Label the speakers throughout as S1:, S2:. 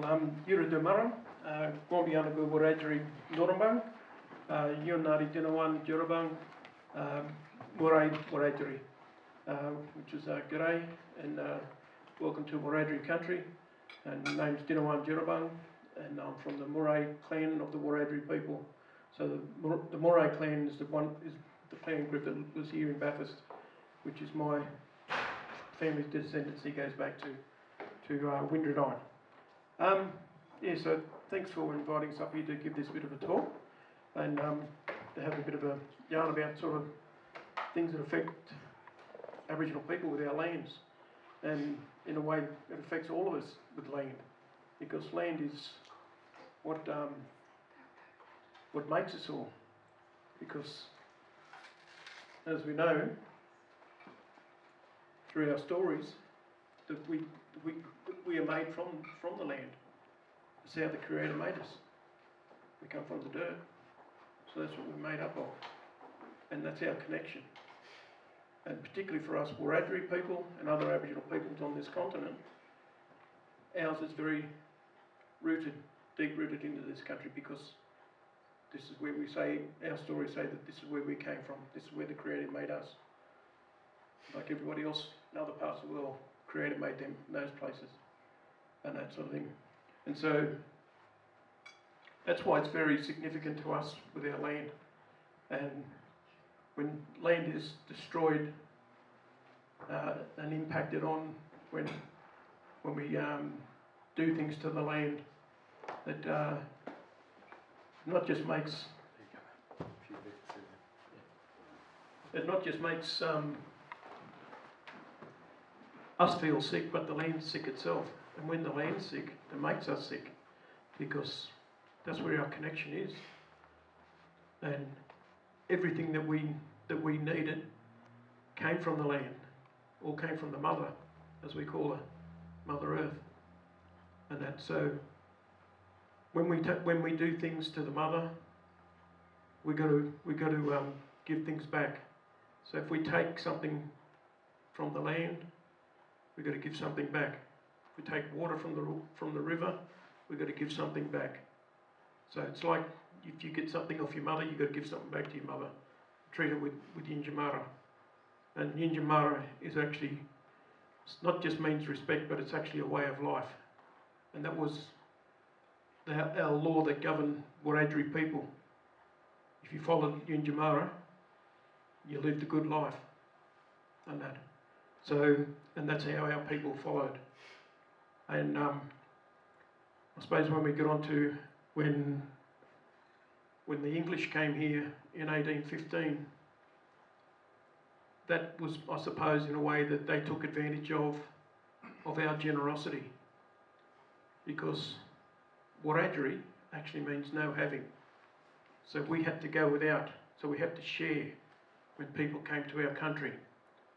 S1: Wiradyuri, Gwambianagu Wiradyuri Norambang, Yunari Dinawan Jurabang, Murai Wiradyuri, which is G'day and welcome to Wiradyuri country. And my name's Dinawan Jurabang, and I'm from the Murai clan of the Wiradyuri people. So the Murai clan is the clan group that was here in Bathurst, which is my family's descendancy goes back to Wiradyuri. So thanks for inviting us up here to give this bit of a talk and to have a bit of a yarn about sort of things that affect Aboriginal people with our lands, and in a way it affects all of us with land, because land is what makes us all. Because as we know through our stories, that we are made from the land. It's how the Creator made us. We come from the dirt, so that's what we're made up of, and that's our connection. And particularly for us Wiradyuri people and other Aboriginal peoples on this continent, ours is very rooted, deep-rooted into this country, because this is where we say, our stories say that this is where we came from, this is where the Creator made us. Like everybody else in other parts of the world, Creator made them in those places and that sort of thing. And so that's why it's very significant to us with our land. And when land is destroyed and impacted on, when we do things to the land that not just makes us feel sick, but the land's sick itself. And when the land's sick, it makes us sick, because that's where our connection is. And everything that we needed came from the land, or came from the mother, as we call her, Mother Earth. And that, so when we do things to the mother, we got to give things back. So if we take something from the land, we got to give something back. If we take water from the river, we got to give something back. So it's like if you get something off your mother, you got to give something back to your mother. Treat it with Yinjamara. And Yinjamara is actually, it's not just means respect, but it's actually a way of life. And that was our law that governed Wiradyuri people. If you followed Yinjamara, you lived a good life. And that. So, and that's how our people followed. And I suppose when we get on to when the English came here in 1815, that was, I suppose, in a way that they took advantage of our generosity, because Wiradyuri actually means no having. So we had to go without, so we had to share when people came to our country,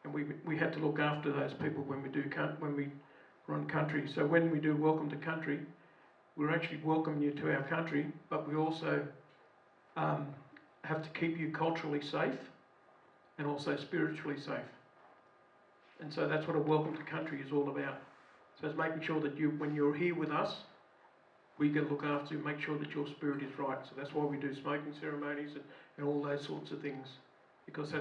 S1: and we had to look after those people when we run country. So when we do welcome to country, we're actually welcoming you to our country, but we also have to keep you culturally safe and also spiritually safe. And so that's what a welcome to country is all about. So it's making sure that when you're here with us, we can look after you, make sure that your spirit is right. So that's why we do smoking ceremonies and all those sorts of things, because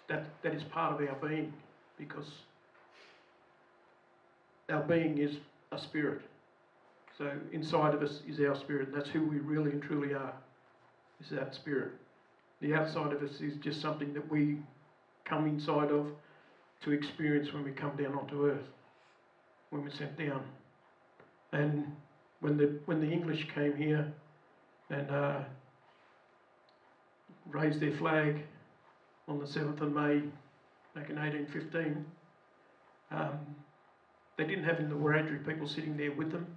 S1: that is part of our being, because our being is a spirit. So inside of us is our spirit, and that's who we really and truly are, is that spirit. The outside of us is just something that we come inside of to experience when we come down onto earth, when we're sent down. And when the English came here and raised their flag on the 7th of May back in 1815, they didn't have the Wiradyuri people sitting there with them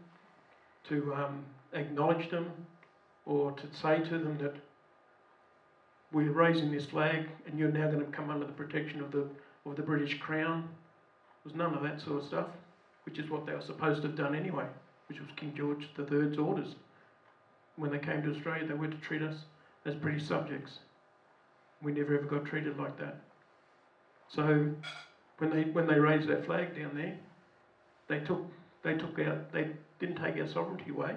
S1: to acknowledge them, or to say to them that we're raising this flag and you're now going to come under the protection of the British Crown. There was none of that sort of stuff, which is what they were supposed to have done anyway, which was King George III's orders. When they came to Australia, they were to treat us as British subjects. We never ever got treated like that. So when they raised that flag down there, they didn't take our sovereignty away.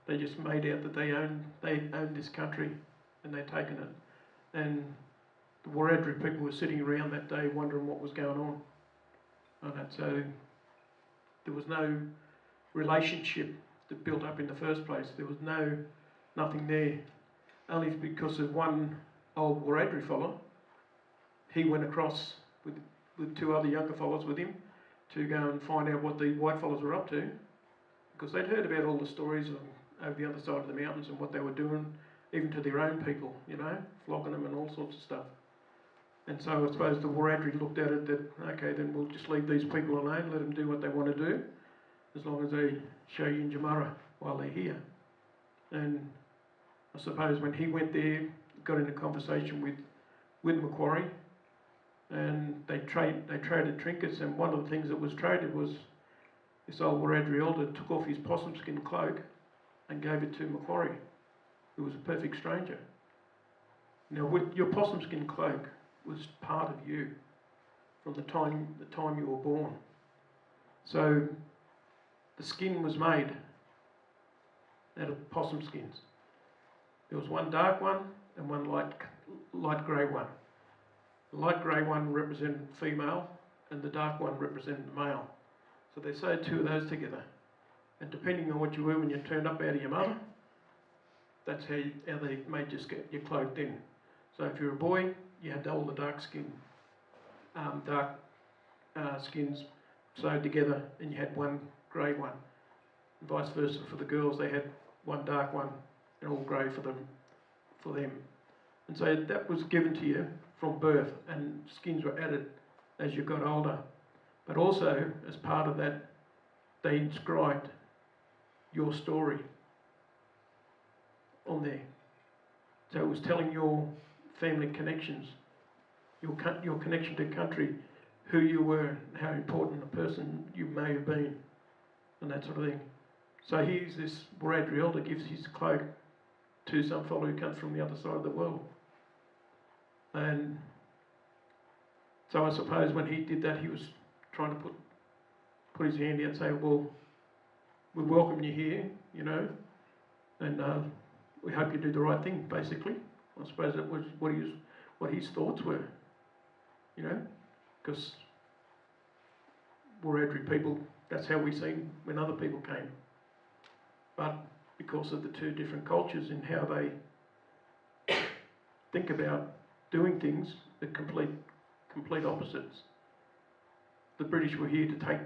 S1: They just made out that they owned this country, and they'd taken it. And the Wiradyuri people were sitting around that day wondering what was going on. And so there was no relationship that built up in the first place. There was nothing there. Only because of one old Wiradyuri fellow, he went across with two other younger fellows with him to go and find out what the white fellows were up to, because they'd heard about all the stories over the other side of the mountains and what they were doing, even to their own people, you know, flogging them and all sorts of stuff. And so I suppose the Wiradyuri looked at it that, okay, then we'll just leave these people alone, let them do what they want to do, as long as they show you Yinjamara while they're here. And I suppose when he went there, got in a conversation with Macquarie, and they traded trinkets, and one of the things that was traded was this old Wiradyuri elder took off his possum skin cloak and gave it to Macquarie, who was a perfect stranger. Now, with your possum skin cloak was part of you from the time you were born. So the skin was made out of possum skins. There was one dark one and one light grey one. The light grey one represented female, and the dark one represented male. So they sewed two of those together. And depending on what you were when you turned up out of your mother, that's how they made your cloak then. So if you were a boy, you had all the dark skins sewed together, and you had one grey one. And vice versa for the girls, they had one dark one and all grey for them. And so that was given to you from birth, and skins were added as you got older. But also, as part of that, they inscribed your story on there. So it was telling your family connections, your connection to country, who you were, and how important a person you may have been, and that sort of thing. So here's this Wiradyuri elder gives his cloak to some fellow who comes from the other side of the world. And so I suppose when he did that, he was trying to put his hand out and say, well, we welcome you here, you know, and we hope you do the right thing, basically. I suppose that was what his thoughts were, you know, because Wiradyuri people, that's how we seen when other people came. But because of the two different cultures and how they think about doing things, the complete opposites. The British were here to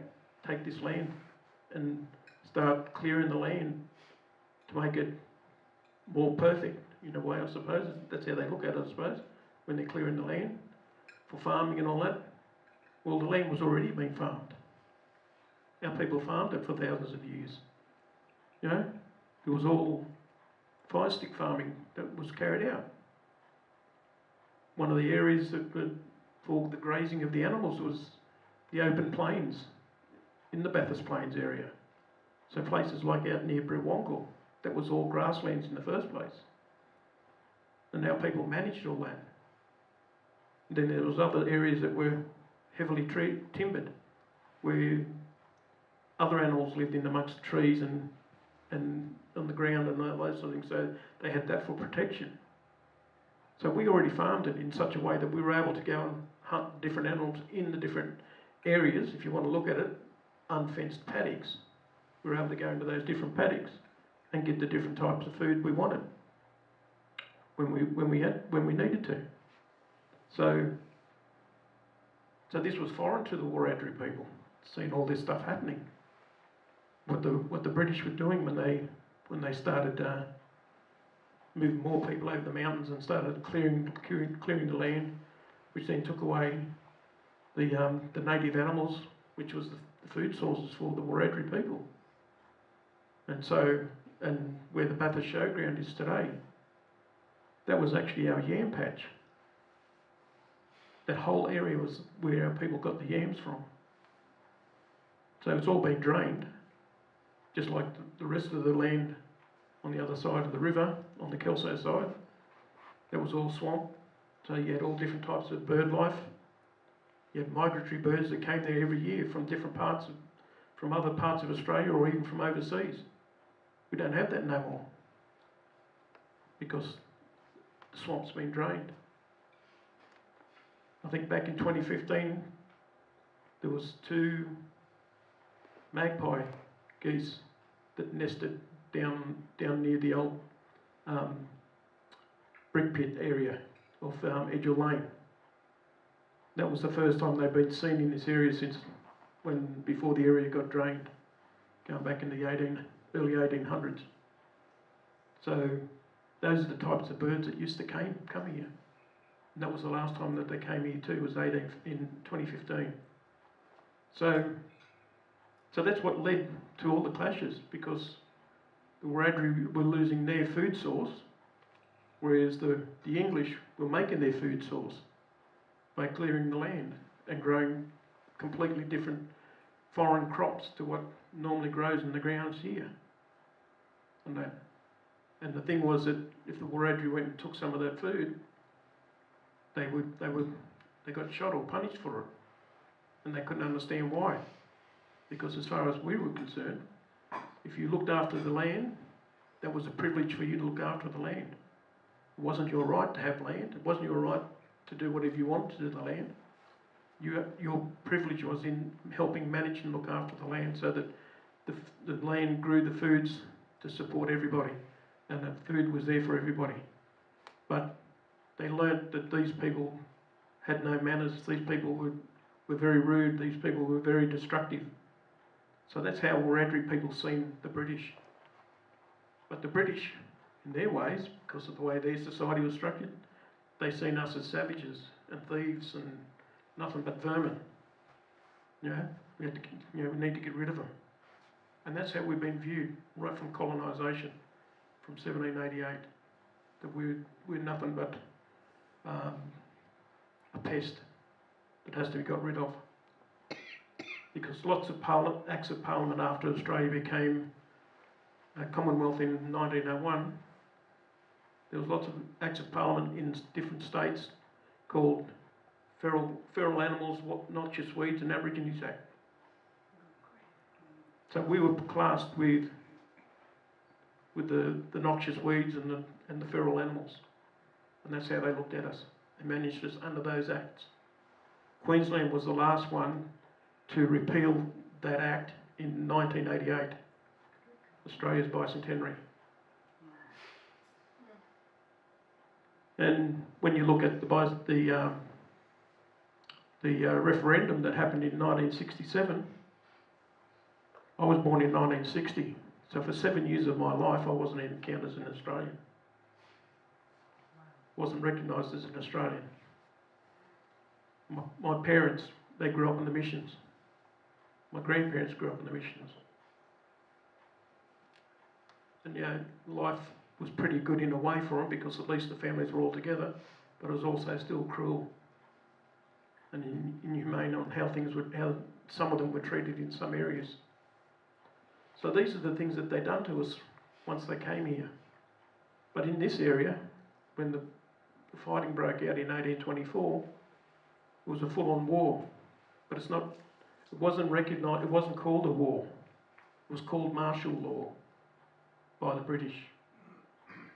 S1: take this land and start clearing the land to make it more perfect, in a way, I suppose. That's how they look at it, I suppose, when they're clearing the land for farming and all that. Well, the land was already being farmed. Our people farmed it for thousands of years. You know, it was all fire stick farming that was carried out. One of the areas that were for the grazing of the animals was the open plains in the Bathurst Plains area. So places like out near Brewongle, that was all grasslands in the first place. And now people managed all that. And then there was other areas that were heavily timbered, where other animals lived in amongst the trees and on the ground and those sort of things, so they had that for protection. So we already farmed it in such a way that we were able to go and hunt different animals in the different areas, if you want to look at it, unfenced paddocks. We were able to go into those different paddocks and get the different types of food we wanted when we needed to. So this was foreign to the Wiradyuri people, seeing all this stuff happening. What the British were doing when they started moving more people over the mountains and started clearing the land, which then took away the native animals, which was the food sources for the Wiradyuri people. And where the Bathurst Showground is today, that was actually our yam patch. That whole area was where our people got the yams from. So it's all been drained, just like the rest of the land on the other side of the river, on the Kelso side. That was all swamp. So you had all different types of bird life. You had migratory birds that came there every year from different parts from other parts of Australia or even from overseas. We don't have that no more because the swamp's been drained. I think back in 2015 there was 2 magpie geese that nested down near the old brick pit area of Edgell Lane. That was the first time they'd been seen in this area since before the area got drained, going back in the early 1800s. So those are the types of birds that used to come here. And that was the last time that they came here too, was in 2015. So that's what led to all the clashes, because the Wiradyuri were losing their food source, whereas the English were making their food source by clearing the land and growing completely different foreign crops to what normally grows in the grounds here. And the thing was that if the Wiradyuri went and took some of that food, they got shot or punished for it, and they couldn't understand why. Because as far as we were concerned, if you looked after the land, that was a privilege for you to look after the land. It wasn't your right to have land. It wasn't your right to do whatever you wanted to do to the land. Your privilege was in helping manage and look after the land so that the land grew the foods to support everybody, and the food was there for everybody. But they learnt that these people had no manners, these people were very rude, these people were very destructive. So that's how Wiradyuri people seen the British. But the British, in their ways, because of the way their society was structured, they seen us as savages and thieves and nothing but vermin. We need to get rid of them. And that's how we've been viewed, right from colonisation, from 1788, that we're nothing but a pest that has to be got rid of. Because lots of acts of parliament after Australia became a Commonwealth in 1901, there was lots of acts of parliament in different states called Feral Animals, Noxious Weeds and Aborigines Act. So we were classed with the noxious weeds and the feral animals, and that's how they looked at us. They managed us under those acts. Queensland was the last one to repeal that act in 1988, Australia's bicentenary. And when you look at the referendum that happened in 1967, I was born in 1960, so for 7 years of my life I wasn't even counted as an Australian. Wasn't recognised as an Australian. My parents, they grew up in the missions. My grandparents grew up in the missions. And life was pretty good in a way for them because at least the families were all together, but it was also still cruel and inhumane on how some of them were treated in some areas. So these are the things that they done to us once they came here. But in this area, when the fighting broke out in 1824, it was a full-on war. But it wasn't recognised, it wasn't called a war. It was called martial law by the British.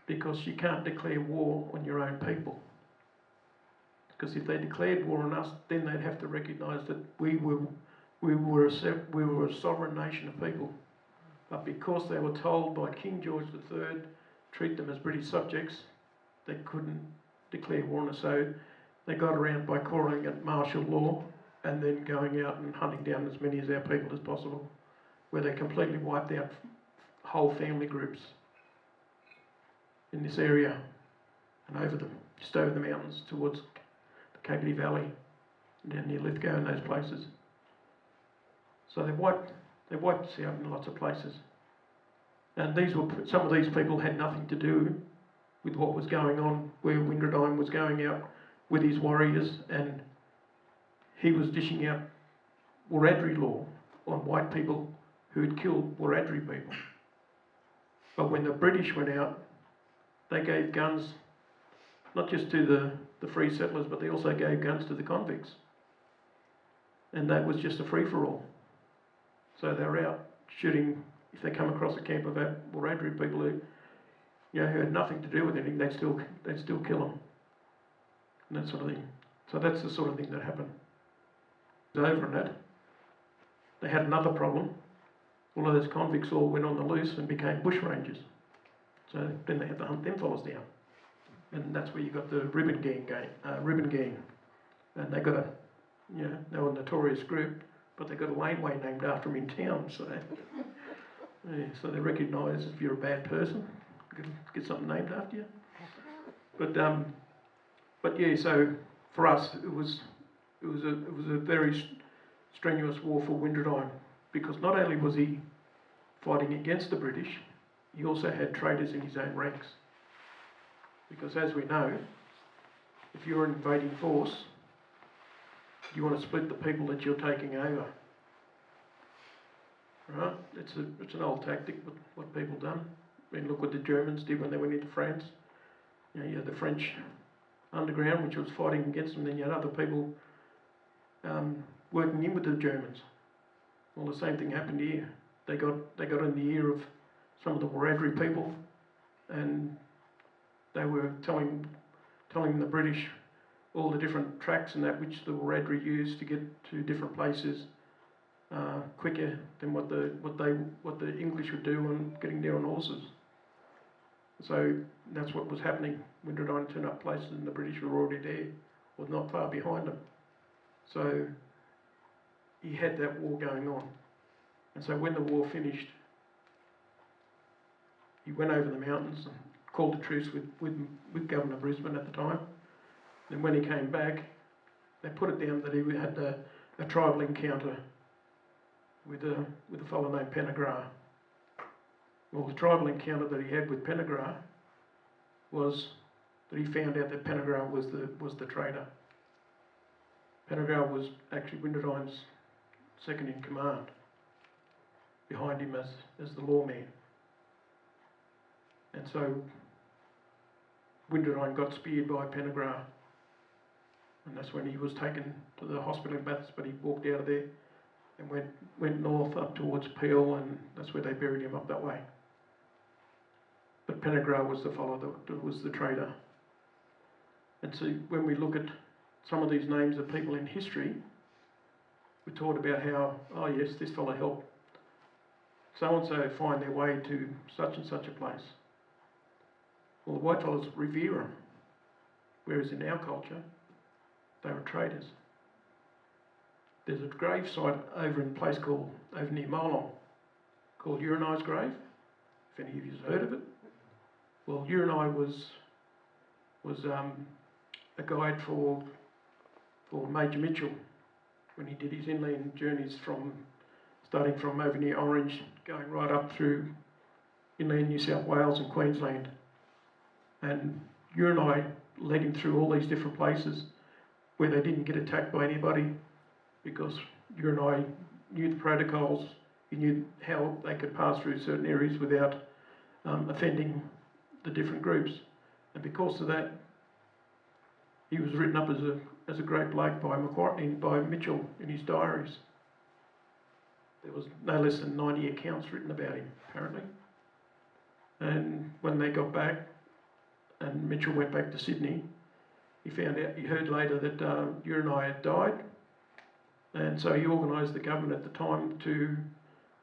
S1: Because you can't declare war on your own people. Because if they declared war on us, then they'd have to recognise that we were a sovereign nation of people. But because they were told by King George III, treat them as British subjects, they couldn't declare war on us. So they got around by calling it martial law and then going out and hunting down as many of our people as possible, where they completely wiped out whole family groups in this area and just over the mountains towards the Kapiti Valley, down near Lithgow and those places. So they wiped us out in lots of places. And some of these people had nothing to do with what was going on, where Wiradyuri was going out with his warriors, and he was dishing out Wiradyuri law on white people who had killed Wiradyuri people. But when the British went out, they gave guns not just to the free settlers, but they also gave guns to the convicts. And that was just a free-for-all. So they're out shooting. If they come across a camp of Wiradyuri people who, who had nothing to do with anything, they'd still kill them, and that sort of thing. So that's the sort of thing that happened. Over and that, they had another problem. All of those convicts all went on the loose and became bushrangers. So then they had to hunt them fellas down, and that's where you got the ribbon gang. And they got they were a notorious group, but they got a laneway named after them in town. So, so they recognise if you're a bad person, get something named after you. But yeah, so for us, it was a very strenuous war for Wiradyuri, because not only was he fighting against the British, he also had traitors in his own ranks. Because as we know, if you're an invading force, you want to split the people that you're taking over. Right? It's an old tactic, what people done. I mean, look what the Germans did when they went into France. You had the French underground, which was fighting against them, then you had other people working in with the Germans. Well, the same thing happened here. They got in the ear of some of the Wiradyuri people, and they were telling the British all the different tracks and that which the Wiradyuri used to get to different places quicker than what the English would do on getting there on horses. So that's what was happening. Wiradyuri turned up places and the British were already there, or not far behind them. So he had that war going on. And so when the war finished, he went over the mountains and called a truce with Governor Brisbane at the time. And when he came back, they put it down that he had a tribal encounter with a fellow named Pennegra. Well, the tribal encounter that he had with Pennegra was that he found out that Pennegra was the traitor. Pennegra was actually Wiradyuri's second in command, behind him as the lawman. And so Wiradyuri got speared by Pennegra, and that's when he was taken to the hospital in Bathurst, but he walked out of there and went north up towards Peel, and that's where they buried him up that way. But Pennegra was the fellow that was the traitor. And so when we look at some of these names of people in history, we talked about how, oh yes, this fellow helped so-and-so find their way to such and such a place. Well, the white fellows revere them, whereas in our culture, they were traitors. There's a grave site over in a place over near Molong, called Wiradyuri's grave, if any of you have heard of it. Well, Wiradyuri was a guide for Major Mitchell when he did his inland journeys starting from over near Orange, going right up through inland New South Wales and Queensland. And Wiradyuri led him through all these different places where they didn't get attacked by anybody, because Wiradyuri knew the protocols, he knew how they could pass through certain areas without offending the different groups. And because of that, he was written up as a great bloke by Mitchell in his diaries. There was no less than 90 accounts written about him, apparently. And when they got back, and Mitchell went back to Sydney, he heard later that Wiradyuri had died, and so he organised the government at the time to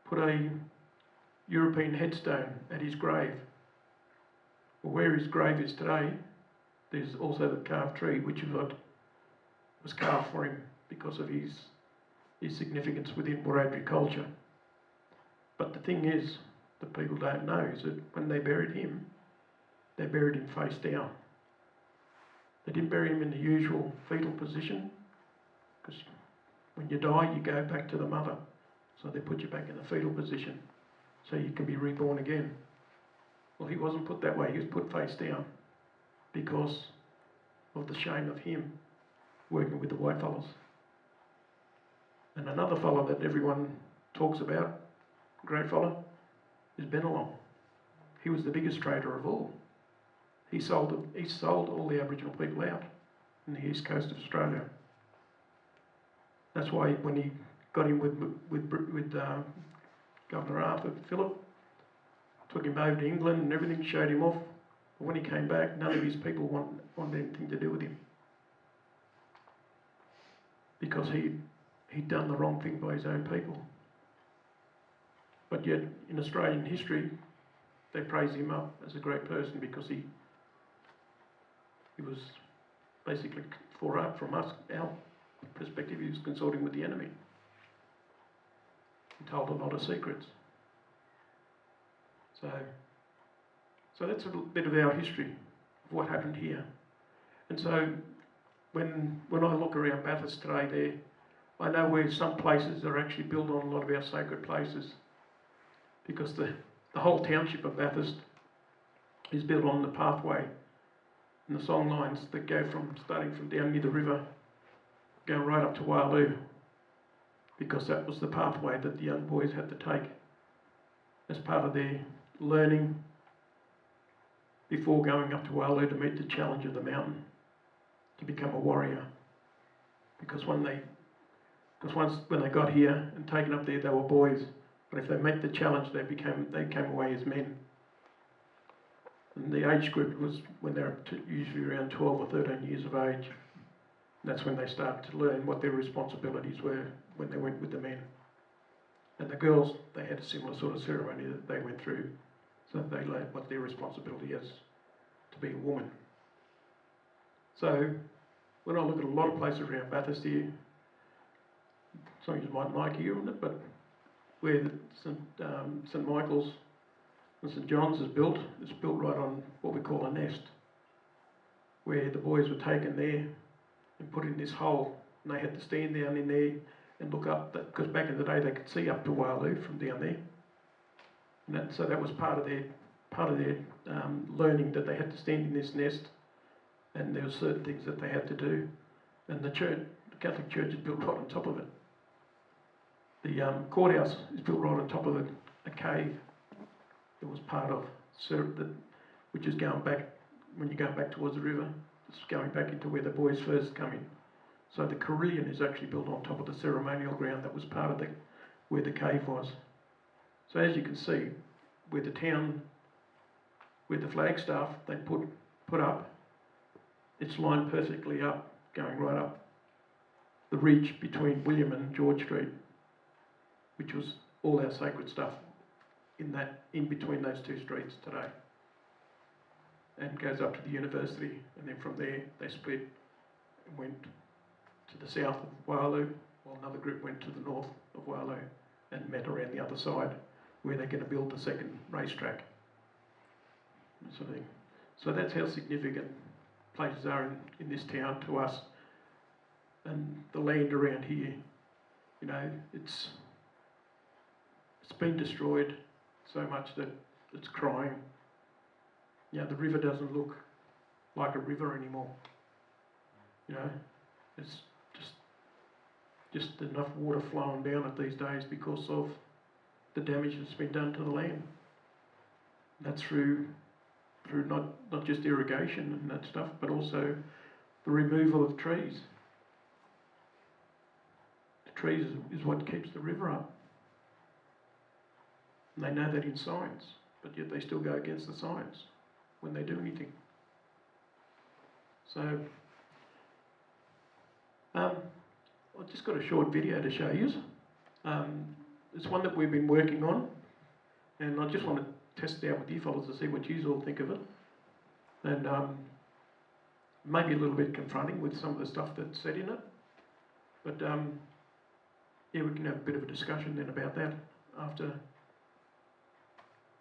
S1: put a European headstone at his grave. Well, where his grave is today, there's also the carved tree, which was carved for him because of his significance within Wiradyuri culture. But the thing is, that people don't know, is that when they buried him face down. They didn't bury him in the usual fetal position, because when you die, you go back to the mother. So they put you back in the fetal position, so you can be reborn again. Well, he wasn't put that way, he was put face down, because of the shame of him working with the white fellas. And another fellow that everyone talks about, great fellow, is Bennelong. He was the biggest trader of all. He sold all the Aboriginal people out in the east coast of Australia. That's why when he got him with Governor Arthur Phillip, took him over to England and everything, showed him off. But when he came back, none of his people wanted anything to do with him, because he'd done the wrong thing by his own people. But yet, in Australian history, they praise him up as a great person because he was basically, from our perspective, he was consorting with the enemy. He told a lot of secrets. So that's a little bit of our history of what happened here. And so when I look around Bathurst today, I know where some places are actually built on a lot of our sacred places, because the whole township of Bathurst is built on the pathway and the song lines that go starting from down near the river, go right up to Wiradyuri, because that was the pathway that the young boys had to take as part of their learning before going up to Wiradyuri to meet the challenge of the mountain, to become a warrior. Because when they got here and taken up there, they were boys. But if they met the challenge, they came away as men. And the age group was when they were usually around 12 or 13 years of age. And that's when they started to learn what their responsibilities were when they went with the men. And the girls, they had a similar sort of ceremony that they went through, so that they learned what their responsibility is to be a woman. So when I look at a lot of places around Bathurst here, some of you might like hearing it, but where St Michael's and St John's is built, it's built right on what we call a nest, where the boys were taken there and put in this hole, and they had to stand down in there and look up, because back in the day they could see up to Wiradyuri from down there. And so that was part of their learning, that they had to stand in this nest, and there were certain things that they had to do. And the Catholic Church is built right on top of it. The courthouse is built right on top of it, a cave that was part of, which is going back, when you go back towards the river, it's going back into where the boys first come in. So the Carillion is actually built on top of the ceremonial ground that was part of where the cave was. So as you can see, where the flagstaff they put up, it's lined perfectly up, going right up the ridge between William and George Street, which was all our sacred stuff in between those two streets today, and goes up to the university, and then from there they split and went to the south of Wiradyuri, while another group went to the north of Wiradyuri and met around the other side, where they're going to build the second racetrack. Sort of thing. So that's how significant places are in this town to us, and the land around here. You know, it's been destroyed so much that it's crying. You know, the river doesn't look like a river anymore. You know, it's just enough water flowing down it these days because of the damage that's been done to the land. That's through not just irrigation and that stuff, but also the removal of trees. The trees is what keeps the river up. And they know that in science, but yet they still go against the science when they do anything. So, I've just got a short video to show you. It's one that we've been working on, and I just want to test it out with you fellas to see what you all think of it. And maybe a little bit confronting with some of the stuff that's said in it. But yeah, we can have a bit of a discussion then about that after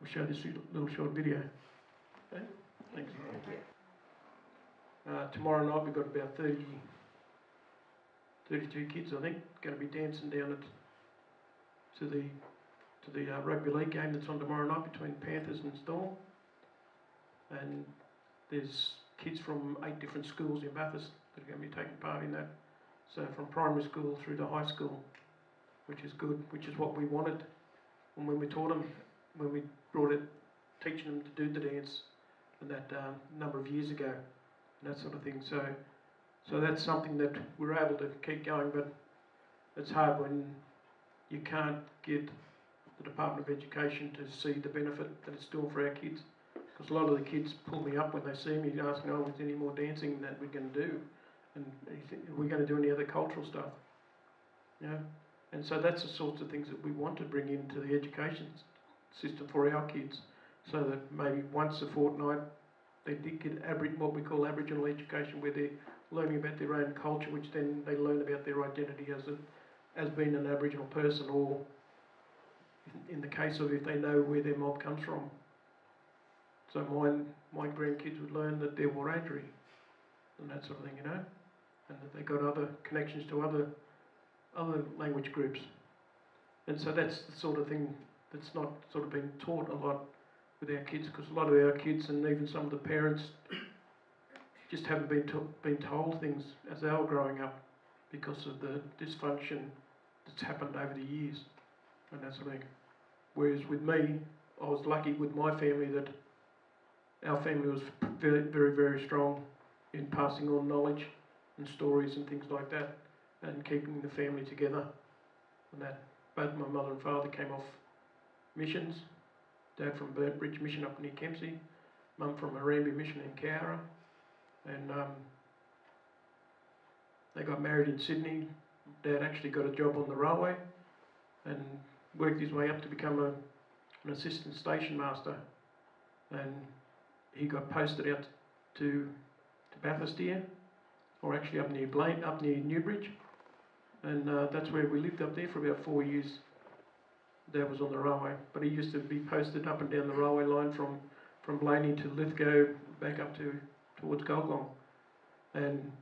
S1: we show this little short video. Okay, thanks. Tomorrow night we've got about 32 kids, I think, going to be dancing down to the rugby league game that's on tomorrow night between Panthers and Storm. And there's kids from 8 different schools in Bathurst that are going to be taking part in that. So from primary school through to high school, which is good, which is what we wanted. And when we taught them, when we brought it, teaching them to do the dance, and that number of years ago, and that sort of thing. So that's something that we're able to keep going, but it's hard when you can't get the Department of Education to see the benefit that it's doing for our kids. Because a lot of the kids pull me up when they see me asking, oh, is there any more dancing that we can do? And are we going to do any other cultural stuff? You know? And so that's the sorts of things that we want to bring into the education system for our kids, so that maybe once a fortnight they did get what we call Aboriginal education, where they're learning about their own culture, which then they learn about their identity as being an Aboriginal person, or in the case of if they know where their mob comes from. So my grandkids would learn that they're Wiradyuri and that sort of thing, you know, and that they got other connections to other language groups. And so that's the sort of thing that's not sort of been taught a lot with our kids, because a lot of our kids and even some of the parents just haven't been told things as they were growing up because of the dysfunction that's happened over the years and that sort of thing. Whereas with me, I was lucky with my family that our family was very, very, very strong in passing on knowledge and stories and things like that, and keeping the family together. And that both my mother and father came off missions. Dad from Burnt Bridge Mission up near Kempsey, Mum from Arambi Mission in Cowra, and they got married in Sydney. Dad actually got a job on the railway and worked his way up to become an assistant station master, and he got posted out to Bathurst here, or actually up near Newbridge, and that's where we lived up there for about 4 years. Dad was on the railway, but he used to be posted up and down the railway line from Blaney to Lithgow, back up towards Gulgong, and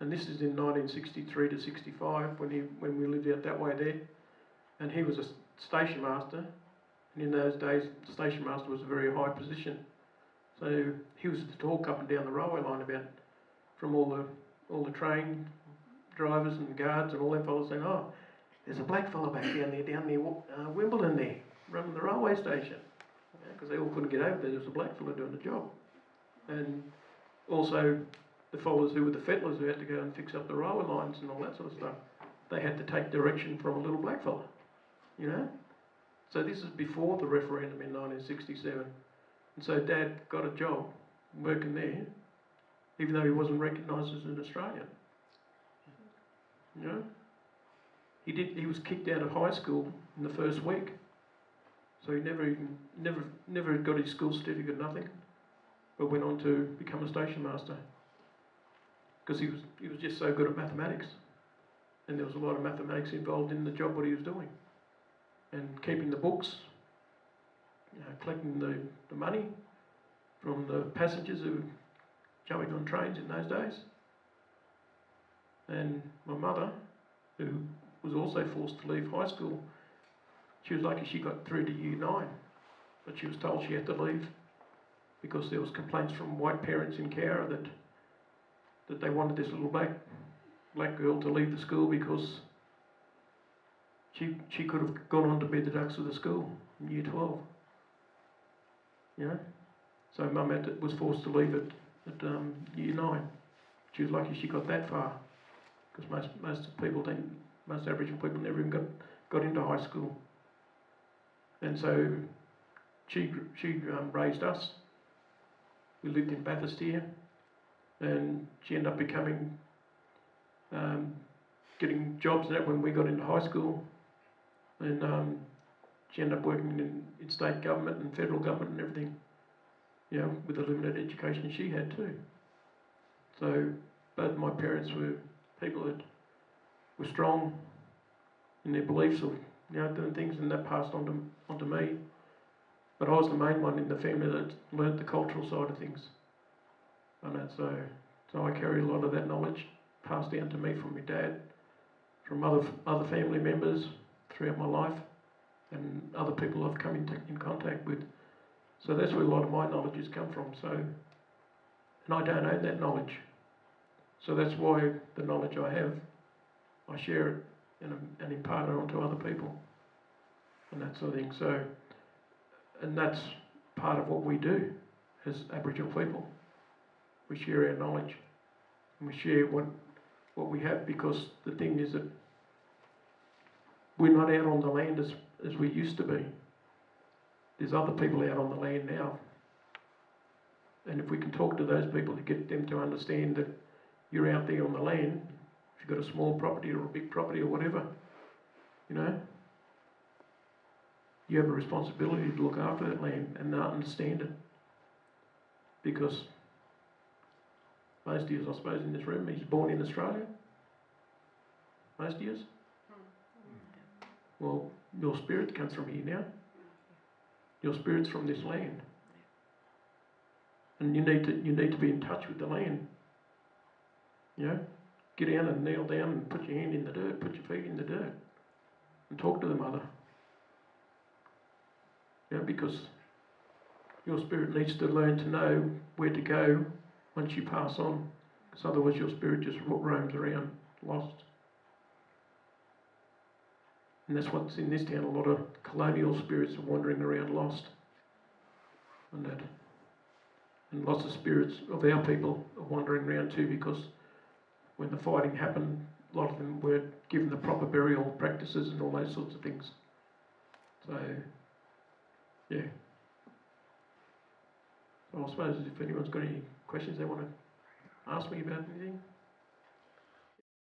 S1: this is in 1963 to 65 when we lived out that way there, and he was a station master, and in those days the station master was a very high position, so he was to talk up and down the railway line about from all the train drivers and guards and all them fellas saying, oh, there's a black fella back down near Wimbledon there, running the railway station, because they all couldn't get over there. There was a black fella doing the job, and also the fellas who were the fettlers who had to go and fix up the railway lines and all that sort of stuff, they had to take direction from a little black fella, you know. So this is before the referendum in 1967, and so Dad got a job working there, even though he wasn't recognised as an Australian, you know. He was kicked out of high school in the first week, so he never got his school certificate, nothing, but went on to become a station master, because he was just so good at mathematics, and there was a lot of mathematics involved in the job what he was doing, and keeping the books, collecting the money from the passengers who were jumping on trains in those days. And my mother, who was also forced to leave high school, she was lucky she got through to year 9, but she was told she had to leave because there was complaints from white parents in Cowra that they wanted this little black girl to leave the school because she could have gone on to be the dux of the school in year 12, you know. So Mum was forced to leave at year 9. She was lucky she got that far, because most Aboriginal people never even got into high school. And so she raised us. We lived in Bathurst here, and she ended up getting jobs and that when we got into high school, and she ended up working in state government and federal government and everything, you know, with the limited education she had too. So both my parents were people that were strong in their beliefs of, you know, doing things, and that passed on to me. But I was the main one in the family that learnt the cultural side of things, and so I carry a lot of that knowledge passed down to me from my dad, from other family members throughout my life, and other people I've come in contact with. So that's where a lot of my knowledge has come from. So, and I don't own that knowledge. So that's why the knowledge I have, I share it and impart it onto other people, and that sort of thing. So, and that's part of what we do as Aboriginal people. We share our knowledge, and we share what we have, because the thing is that we're not out on the land as we used to be. There's other people out on the land now. And if we can talk to those people to get them to understand that you're out there on the land, if you've got a small property or a big property or whatever, you know, you have a responsibility to look after that land and not understand it. Because most of you, I suppose, in this room, he's born in Australia. Most of you. Well, your spirit comes from here now. Your spirit's from this land. And you need to be in touch with the land. You know? Get down and kneel down and put your hand in the dirt, put your feet in the dirt. And talk to the mother. You know, because your spirit needs to learn to know where to go once you pass on. Because otherwise your spirit just roams around, lost. And that's what's in this town. A lot of colonial spirits are wandering around lost. And that. And lots of spirits of our people are wandering around too, because when the fighting happened, a lot of them were given the proper burial practices and all those sorts of things. So, yeah. So I suppose if anyone's got any questions they want to ask me about anything.